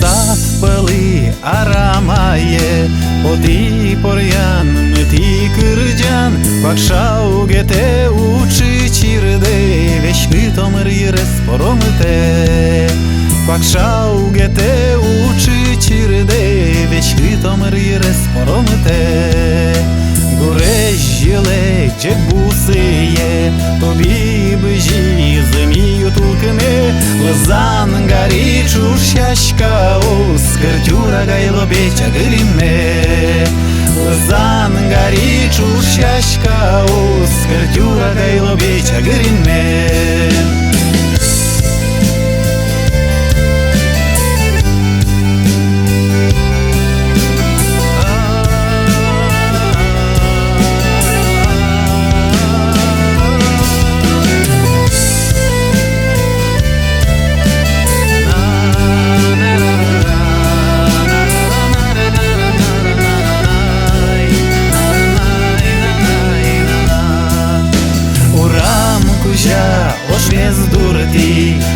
Сад пели арамае, поди порян, мити кырджан, Квакшау гете учи чирде, Вешки томыр ерес поромыте. Квакшау гете учи чирде, Вешки томыр ерес поромыте. Гуре жиле джек бусые, Тобі бежі зимію тулкине, Лызан гарі чуршашка оз, Кыртюра гайло беча гыриме. Лызан гарі чуршашка оз, Кыртюра гайло беча гыриме.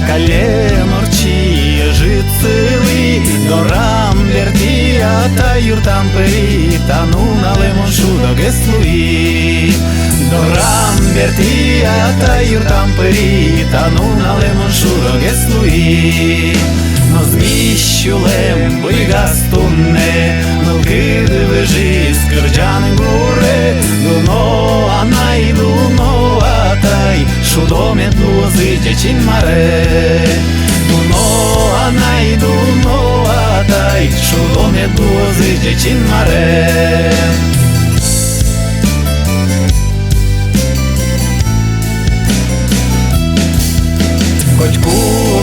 Кале норчи жицили, Дорам верти, та юртам пери, Тану на лемоншу до геслуи. Дорам верти, та юртам пери, Тану на лемоншу до геслуи. Но зміщулем бигастунне, но киди вежи скирджан гуре, Дуно анай, дуно атай, Шудомет лузи джечин маре. Дуно анай, дуно атай, Шудомет лузи джечин маре. Котьку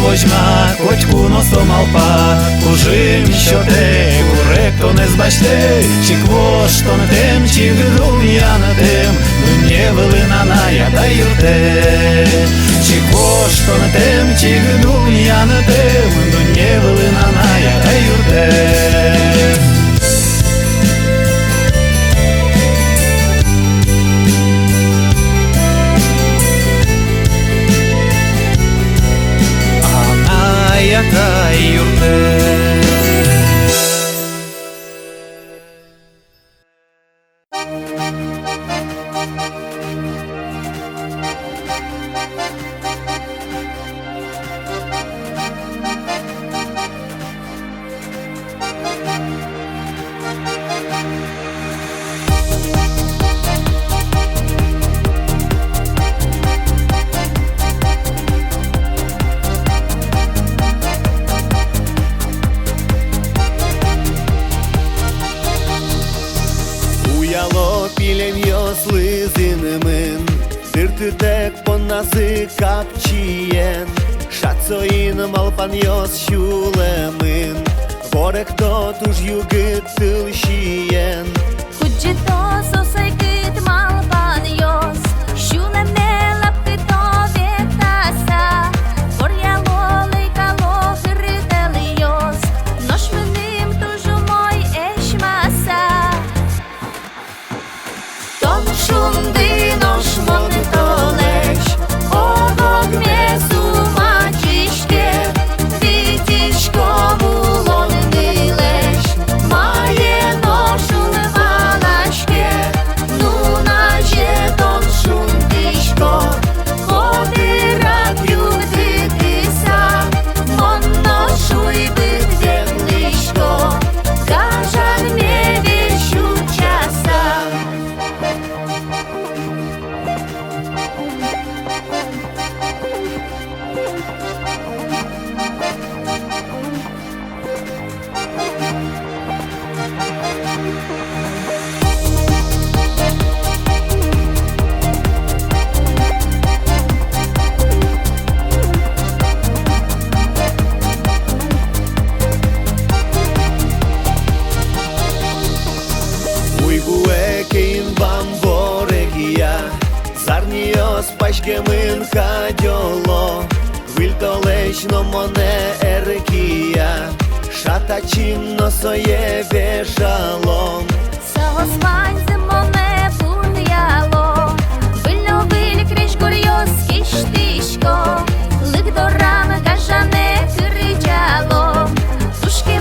возьма, котьку носом алпа, Кужим, що те, куре, хто не збачте, Чи квош, то не тем, чи гдум я не тем, Дуне велина ная та юрте. Чи квош, то не тем, чи гдум я не тем, Дуне велина ная та юрте. Та юрте. Sırtıdek ponazı kapçiyen, Şatsoin malpan yos şulemin, Vorek to tuż jugıtıl şiyen. Kudje to sosay kit malpan yos, Şulemne lapkı to vetasa, Voryalo leykalo hırıteli yos, Noş menim tužu moy eşmasa. Ton şundy noş monitoleć, Ovog mjesu mačiške, Vidiš komu loni leš, Maje nošu levalaške, Nuna žeton šundiško, Obirak ljudi tisa, Mon nošu i bit vjetliško, Kažan mje višu časa. Paşkemin kadjolo, Viltoleşno mone erkia, Şataçim no soje vešalom. Saospaň zemone bunjalo, Vylno vyl križ gurjos kištiško, Lik do ran kažane kyrđalo, Tuške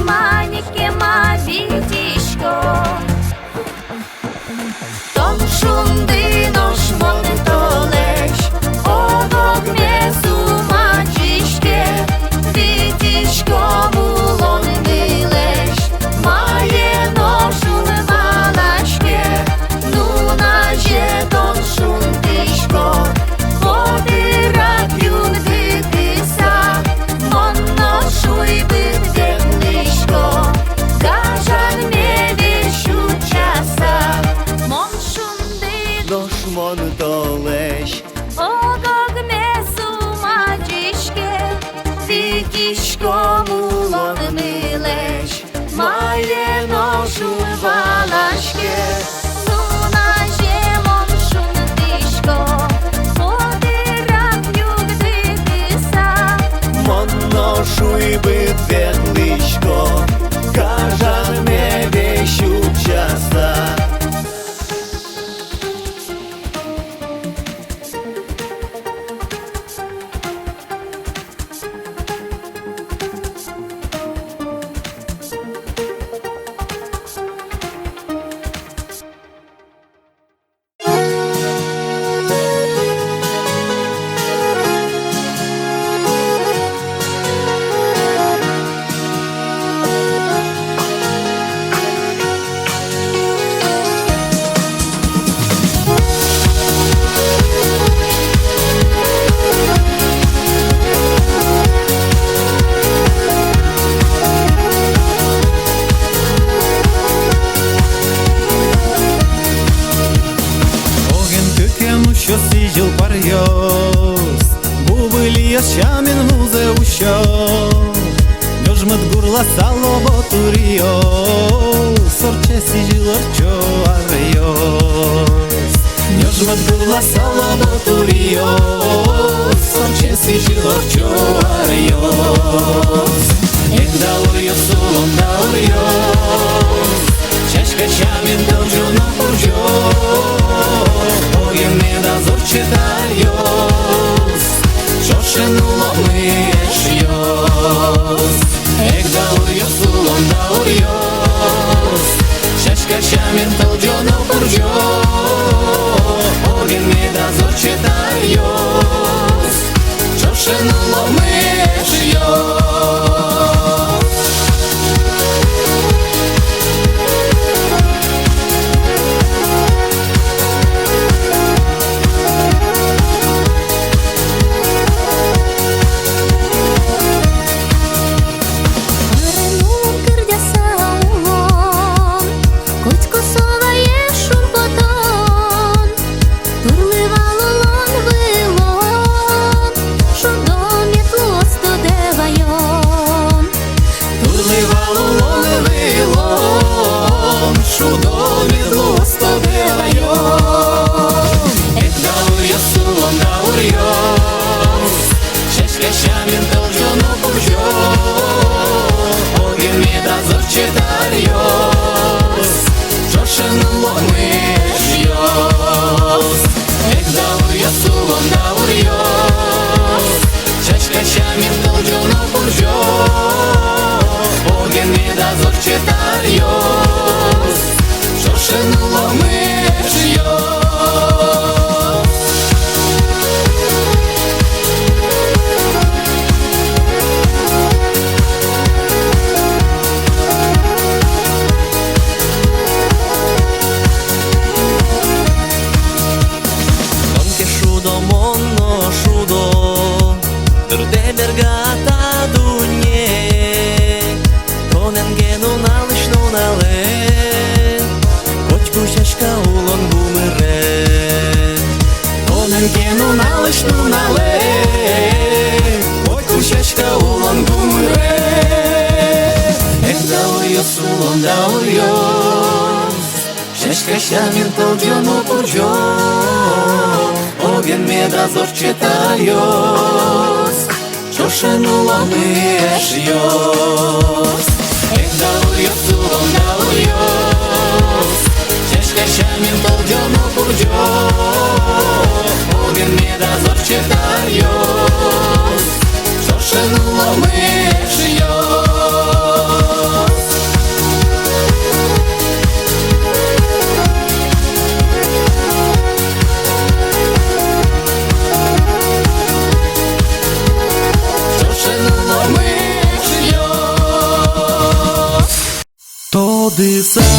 шуй бит ветличко, кажан ме вещу часа. Що сиділ парйос, був Іліяс Шамін музе ущо, дожмет гурла сало ботуріос, сорче сиділ орчо арйос. Дожмет гурла сало ботуріос, сорче сиділ орчо арйос. Ек даурйос, сулон даурйос, чашка Шамін довжуно пурджос. Ogen med azor читайос, чошенуло мишйос. Ек даурйос, улон даурйос, шашка Шамин толджоно пурджос. Ogen med azor читайос, чошенуло мишйос. Шамин толджоно пурджос, ogen med azor читайос, чошенуло мишйос. Ек даурйос, улон даурйос, шашка Шамин толджоно пурджос. Ogen med azor читайос, чошенуло мишйос. Тодиса,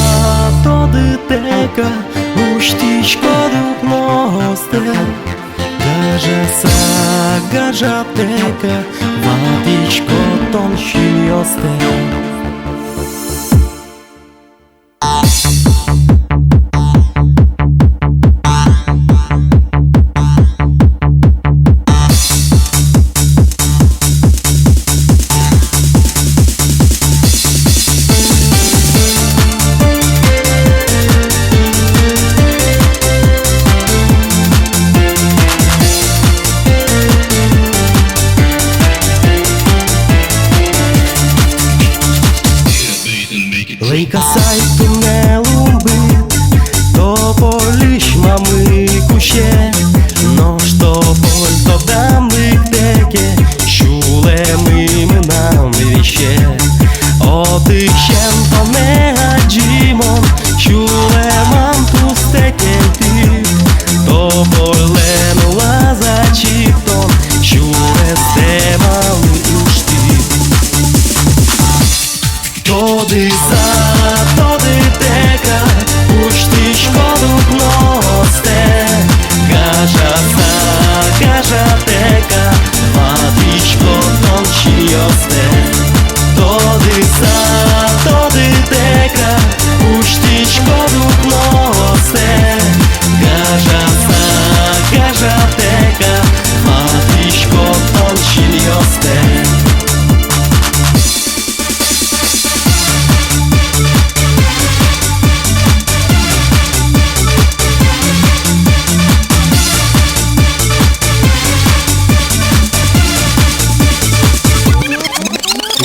тодитека, уштічко дуплосте, гажаса, гажаптека, ватічко тоншільйосте. Lejka sajtu ne lumbit, to polish mamy kusie. No što pol to damy teke, siulemy my nam wiesie. O tych się to me hadzimon, siule mam tu steken ty. To polem laza chipton, siule ste mały już ty. Tody teka, už ty škodu noste. Gaža teka, matiško tonči oste. Tody teka, už ty škodu noste. Gaža teka, matiško tonči oste.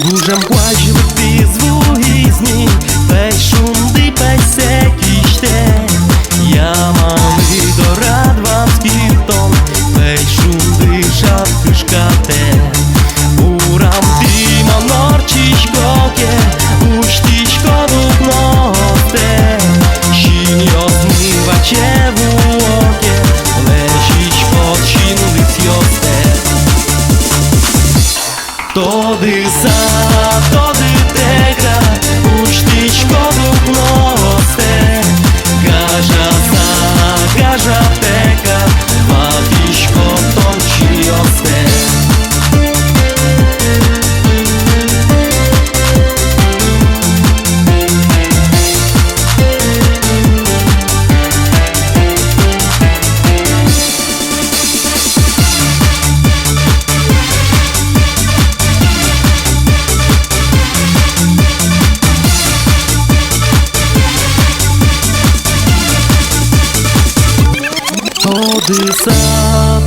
Gúžam płaź ty zvůhizní, pej šundy, pej sekište. Ja mám vidorad vám skýton, pej šundy šatky škate. Uram ty mám norčiškoke, už ty škodu knote. Šinjo zmývače v oke, ležíš pod šindy sjoste. Tody teka, už ty škodu noste. Gaža teka, matiško tonči oste.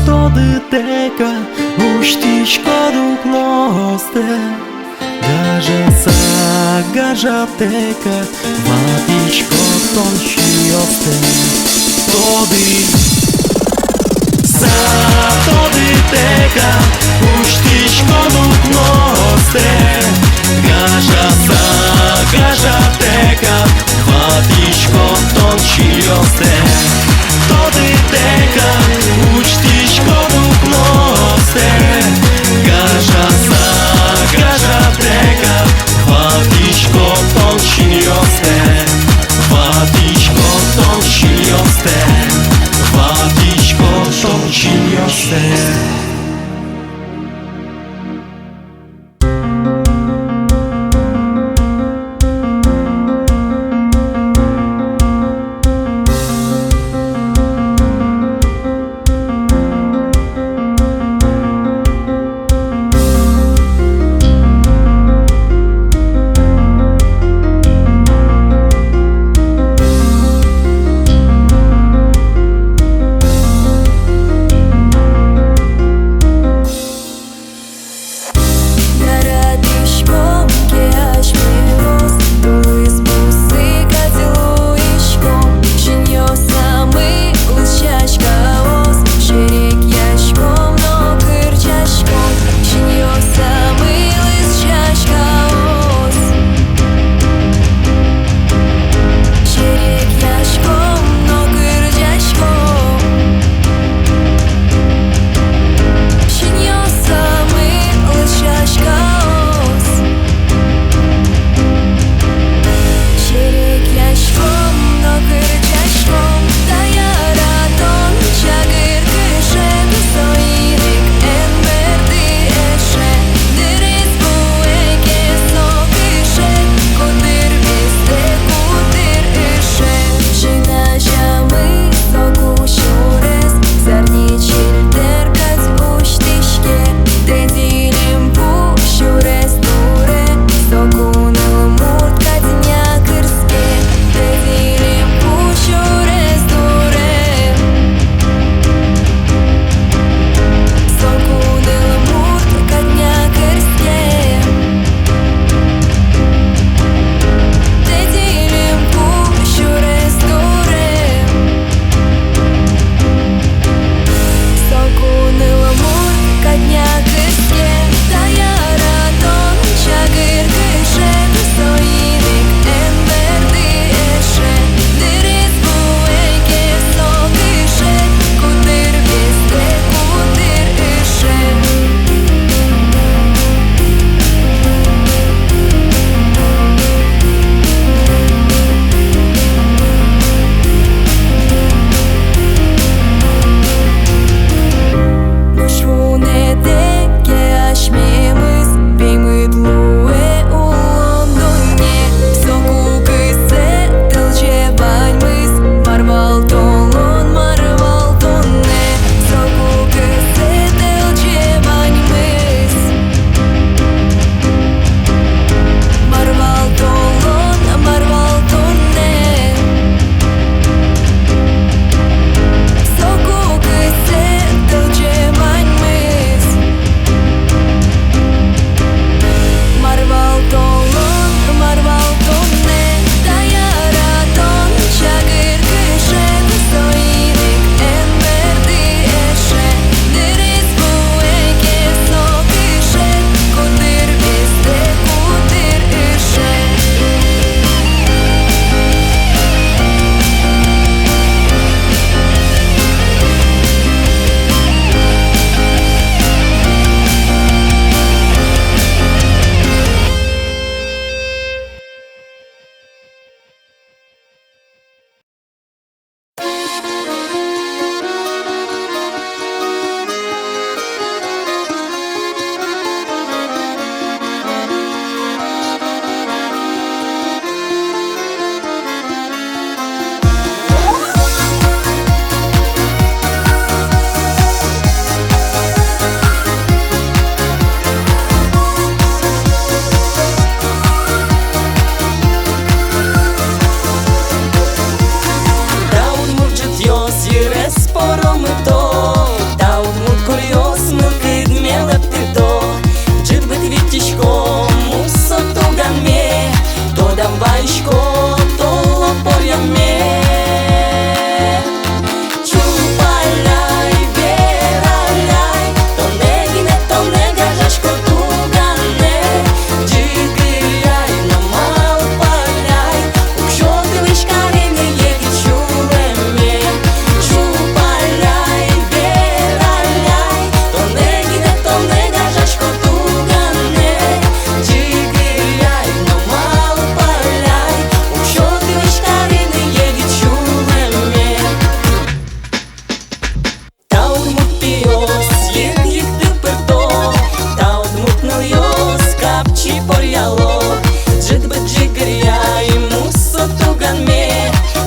Tody teka, už ty škodu noste. Gaža teka, matiško tonči oste. Tody teka, už ty škodu noste. Gaža teka, matiško tonči oste. Tody teka, už ty škodu noste. Gaža teka, matiško tonči oste. Matiško tonči oste. Matiško tonči oste.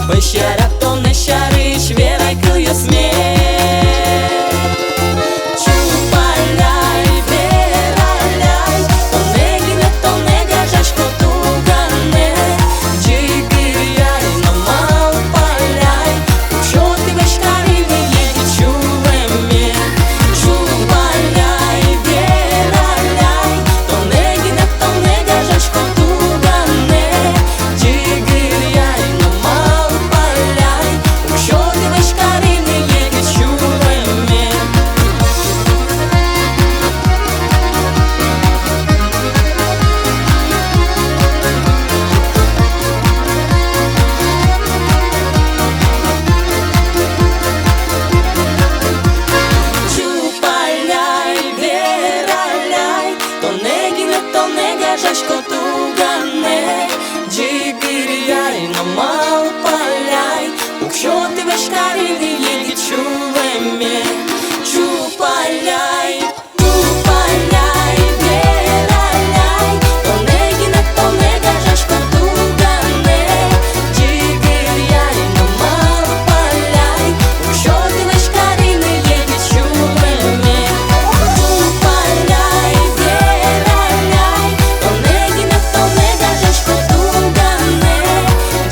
Пещерак то не щариш, вірай кує сміх. Чупаляй, віраляй, то не гине, то не гажашко тугане. Джигиряй, но мал паляй, що ти вешкарі не їдь, чує мє. Чупаляй, віраляй, то не гине, то не гажашко тугане. Джигиряй, но мал паляй, що ти вешкарі не їдь, чує мє. Чупаляй, віраляй, то не гине, то не гажашко тугане. Джигиряй, но мал паляй, якщо ти вешкарі не їдь, чує мє. Чупаляй, чупаляй, віраляй, то не гине, то не гажашко тугане. Джигиряй, но мал паляй, якщо ти вешкарі не їдь, чує мє. Чупаляй, віраляй, то не гине, то не гажашко тугане.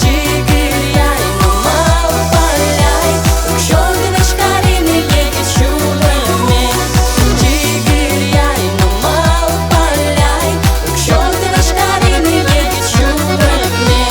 Джигиряй, но мал паляй, якщо ти вешкарі не їдь, чує мє. Джигиряй, но мал паляй, якщо ти вешкарі не їдь, чує мє.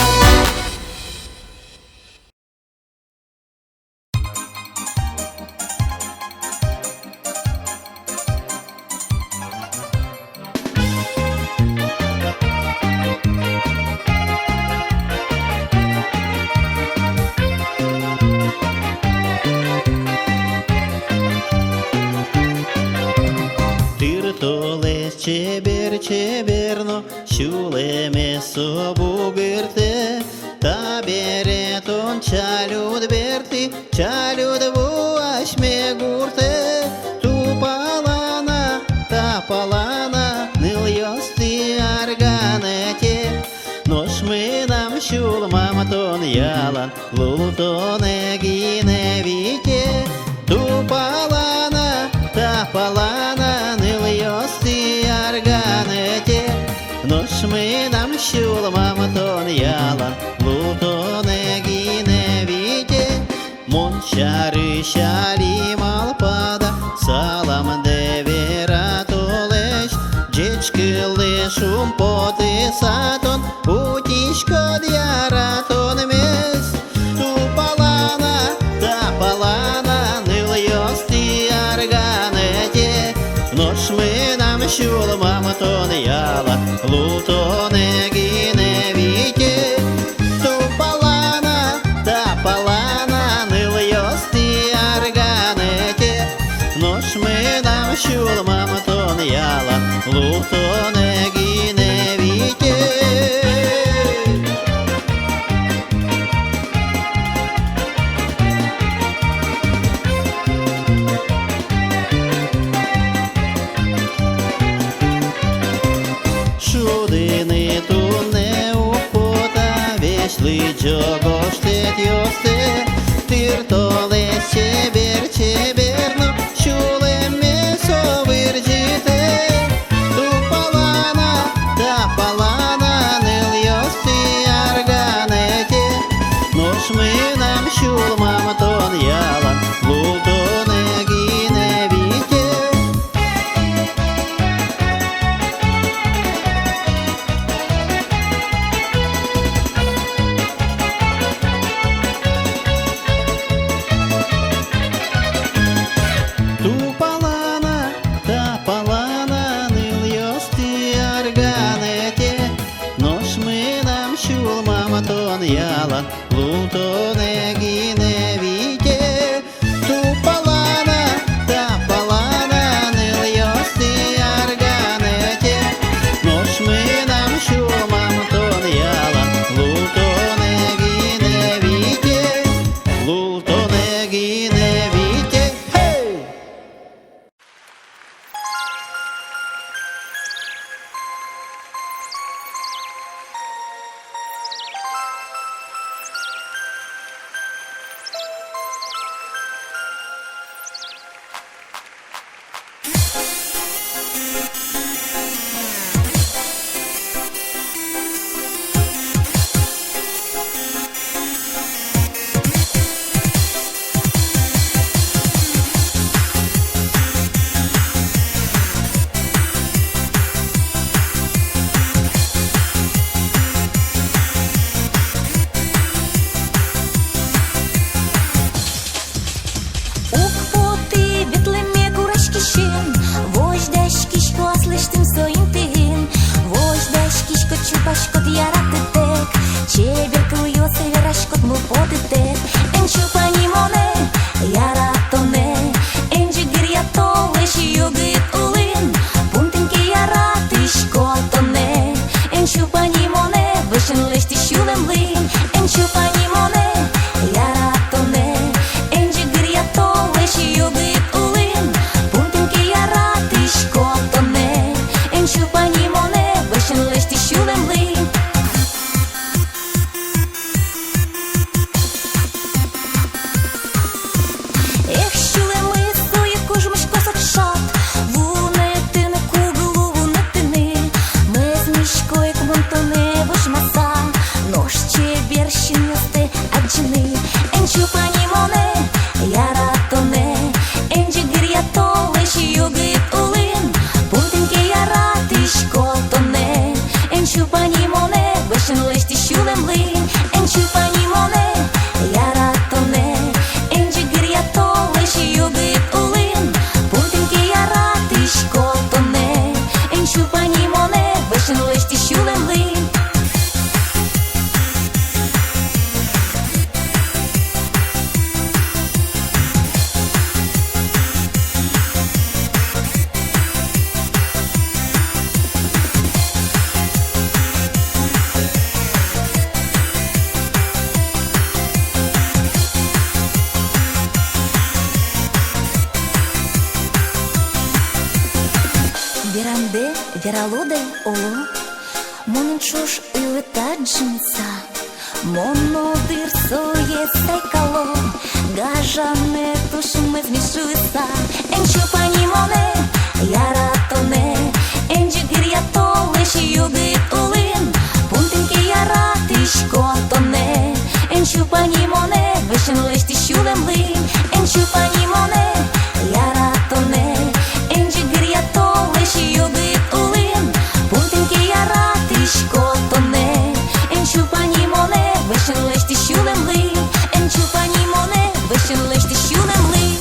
Тиртоле чебер чеберно, щулеме собу гирте, та беретон чалюд берти, чалюд вуашме гурте. Ту палана, та палана, нил йости арганете, нош ми нам щул маматон ялан, лутоне гине віте. Ту палана, та палана, нил йости арганете, нош ми нам щул маматон ялан, лутоне гине віте. Мончари шалі малпада, салам девера толеш, джечки лишум поти сатон, утішко дяратон мес. Ту палана, та палана, нил йости арганете, нош ми нам щул маматон яла, лутоне гине віте. Ту палана, та палана, нил йости арганете, нош ми нам щул маматон яла, лутоне гине віте. Шудини ту не упота, вешли джого штет йосте. Тиртоле чебер чеберно, щулеме совирджите. Ту палана, та палана, нил йости арганете, нош ми нам щул маматон ялан, лутоне гине віте. Ту палана, та палана, нил йости арганете, нош ми нам щул маматон ялан, лутоне гине віте. Ту палана, та палана, нил йости арганете, нош ми нам щул маматон ялан, лутоне гине віте. Лутоне гине віте. Хей! Галуде олу, монын шуш ылытаджынса, моно дырсое секало, гажане тушуме змешуса, энчу панимоне, яратоне, энчу гирьятолеш югит улин, пунтинки яратишко тоне, энчу панимоне, вешен леш тишулем лин, энчу панимоне, яратоне, энчу гирьятолеш югит улин, пунтинки яратишко тоне, энчу панимоне, вешен леш тишулем лин, энчу панимоне, вешен леш тишулем лин.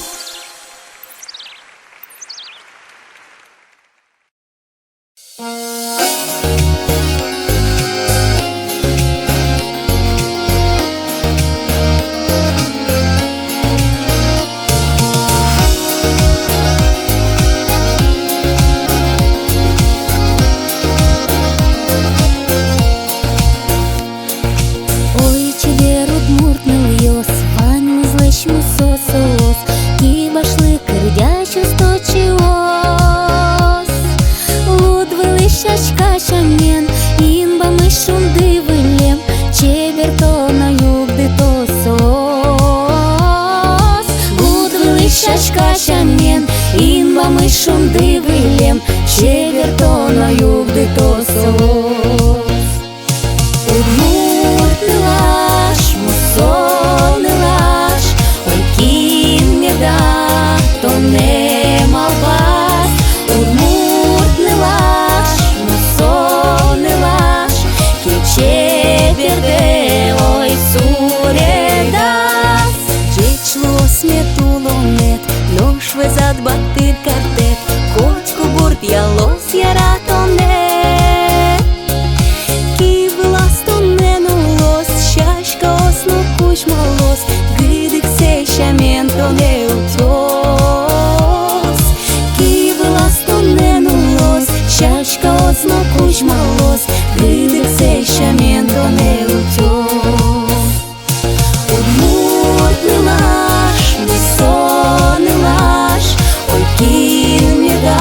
Ой, чевер удмуртныл йос, вань злещ мусосос, ки башлы кырдячу сточиос. Луд вылыщачка шамен, инба мышун дывылем, чевер то на юг ды то сос. Луд вылыщачка шамен, инба мышун дывылем, чевер то на юг ды то сос. Удмуртнылаш, мусонылаш, ой кин не да, то не малбас. Удмуртнылаш, мусонылаш, кичеверде, ой суредас. Джечло сметулонет, лёш везат батыр картет, кочку бурт ялос яратонет. Малос, гидик сещамен то не утёс. Ки влас то не нулос, чашка осно куч малос, гидик сещамен то не утёс. Удмуртнылаш, мусонылаш, ой кин не да,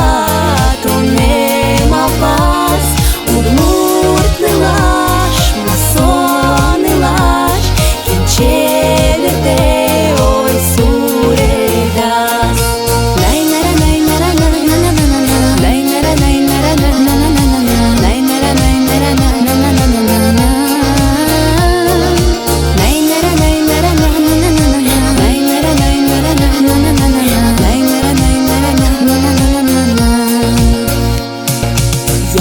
то не малпас. Удмуртнылаш, мусонылаш, чеверде, ой суредас. Найнара найнара на-на-на-на-на-на, найнара найнара на-на-на-на-на, найнара найнара на-на-на-на-на-на, найнара найнара на-на-на-на-на, найнара найнара на-на-на-на-на, найнара найнара на-на-на-на-на.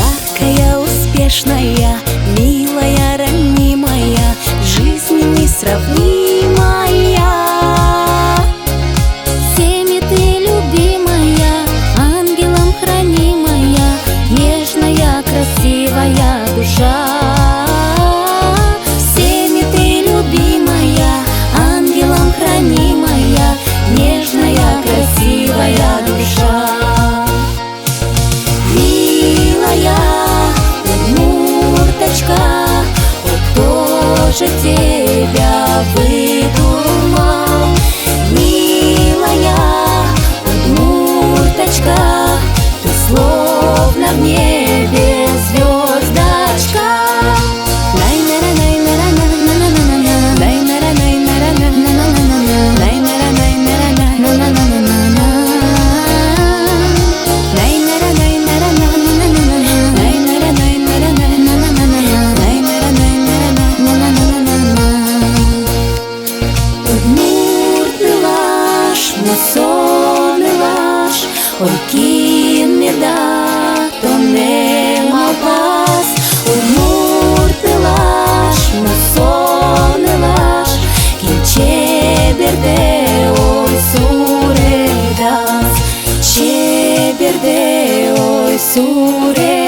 Яркая, успешная, милая, ранимая, жизнь несравнимая. Всеми ты любимая, ангелом хранимая, нежная, красивая душа. Всеми ты любимая, ангелом хранимая, нежная, красивая душа. Милая удмурточка, кто же тебя выдумал? Милая удмурточка, ты словно в небе звездочка. Найнара найнара на-на-на-на-на, найнара найнара на-на-на-на-на, найнара найнара на-на-на-на-на, найнара найнара на-на-на-на-на, найнара найнара на-на-на-на-на, найнара найнара на-на-на-на-на. Удмуртнылаш, мусонылаш, ой кин не да, то не малпас. Удмуртнылаш, мусонылаш, кин чеверде, ой суредас, чеверде, ой суредас.